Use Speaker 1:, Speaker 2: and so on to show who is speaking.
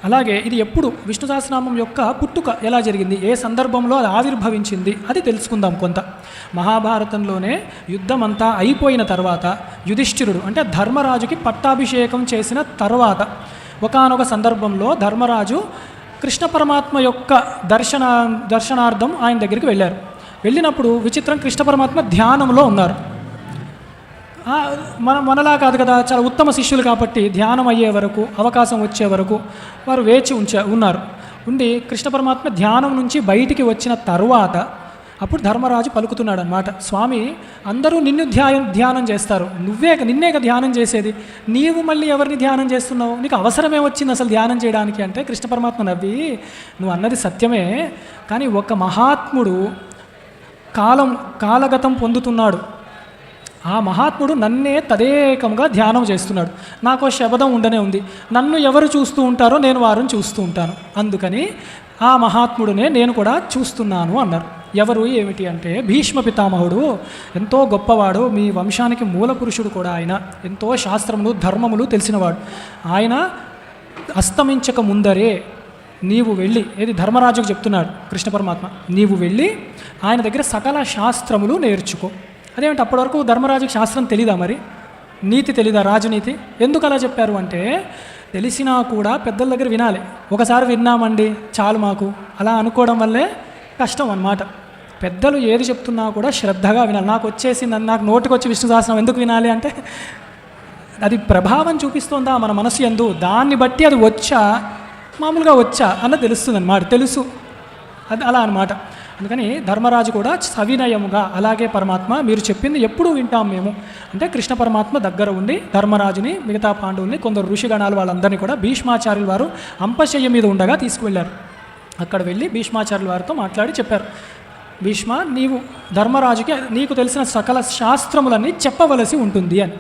Speaker 1: అలాగే ఇది ఎప్పుడు విష్ణు సహస్రనామం యొక్క పుట్టుక ఎలా జరిగింది, ఏ సందర్భంలో అది ఆవిర్భవించింది అది తెలుసుకుందాం కొంత. మహాభారతంలోనే యుద్ధం అంతా అయిపోయిన తర్వాత యుధిష్ఠిరుడు అంటే ధర్మరాజుకి పట్టాభిషేకం చేసిన తర్వాత ఒకానొక సందర్భంలో ధర్మరాజు కృష్ణ పరమాత్మ యొక్క దర్శనార్థం ఆయన దగ్గరికి వెళ్ళారు. వెళ్ళినప్పుడు విచిత్రం, కృష్ణ పరమాత్మ ధ్యానంలో ఉన్నారు. మనలా కాదు కదా, చాలా ఉత్తమ శిష్యులు కాబట్టి ధ్యానం అయ్యే వరకు, అవకాశం వచ్చే వరకు వారు వేచి ఉన్నారు. ఉండి కృష్ణ పరమాత్మ ధ్యానం నుంచి బయటికి వచ్చిన తర్వాత అప్పుడు ధర్మరాజు పలుకుతున్నాడు అన్నమాట, స్వామి అందరూ నిన్ను ధ్యానం చేస్తారు, నిన్నేక ధ్యానం చేసేది, నీవు మళ్ళీ ఎవరిని ధ్యానం చేస్తున్నావు, నీకు అవసరమే వచ్చింది అసలు ధ్యానం చేయడానికి అంటే కృష్ణ పరమాత్మ నవ్వి, నువ్వు అన్నది సత్యమే, కానీ ఒక మహాత్ముడు కాలగతం పొందుతున్నాడు, ఆ మహాత్ముడు నన్నే తదేకంగా ధ్యానం చేస్తున్నాడు, నాకు శబదం ఉండనే ఉంది, నన్ను ఎవరు చూస్తూ ఉంటారో నేను వారిని చూస్తూ ఉంటాను, అందుకని ఆ మహాత్ముడునే నేను కూడా చూస్తున్నాను అన్నారు. ఎవరు ఏమిటి అంటే భీష్మ పితామహుడు, ఎంతో గొప్పవాడు, మీ వంశానికి మూల పురుషుడు కూడా ఆయన, ఎంతో శాస్త్రములు ధర్మములు తెలిసినవాడు. ఆయన అస్తమించక ముందరే నీవు వెళ్ళి, ఏది ధర్మరాజుకు చెప్తున్నాడు కృష్ణ పరమాత్మ, నీవు వెళ్ళి ఆయన దగ్గర సకల శాస్త్రములు నేర్చుకో. అదేమిటి అప్పటి వరకు ధర్మరాజుకి శాస్త్రం తెలీదా, మరి నీతి తెలీదా, రాజనీతి? ఎందుకు అలా చెప్పారు అంటే తెలిసినా కూడా పెద్దల దగ్గర వినాలి. ఒకసారి విన్నామండి చాలు మాకు అలా అనుకోవడం వల్లే కష్టం అన్నమాట. పెద్దలు ఏది చెప్తున్నా కూడా శ్రద్ధగా వినాలి. నాకు నోటికి వచ్చి విష్ణు సహస్రనామం ఎందుకు వినాలి అంటే అది ప్రభావం చూపిస్తుందా మన మనసు యందు, దాన్ని బట్టి అది మామూలుగా వచ్చా అన్న తెలుస్తుంది అన్నమాట, తెలుసు అది అలా అనమాట. అందుకని ధర్మరాజు కూడా సవినయముగా, అలాగే పరమాత్మ మీరు చెప్పింది ఎప్పుడు వింటాం మేము అంటే కృష్ణ పరమాత్మ దగ్గర ఉండి ధర్మరాజుని, మిగతా పాండవుల్ని, కొందరు ఋషిగణాలు వాళ్ళందరినీ కూడా భీష్మాచార్యుల వారు అంపశయ్య మీద ఉండగా తీసుకువెళ్ళారు. అక్కడ వెళ్ళి భీష్మాచార్యుల వారితో మాట్లాడి చెప్పారు, భీష్మ నీవు ధర్మరాజుకి నీకు తెలిసిన సకల శాస్త్రములన్నీ చెప్పవలసి ఉంటుంది అని.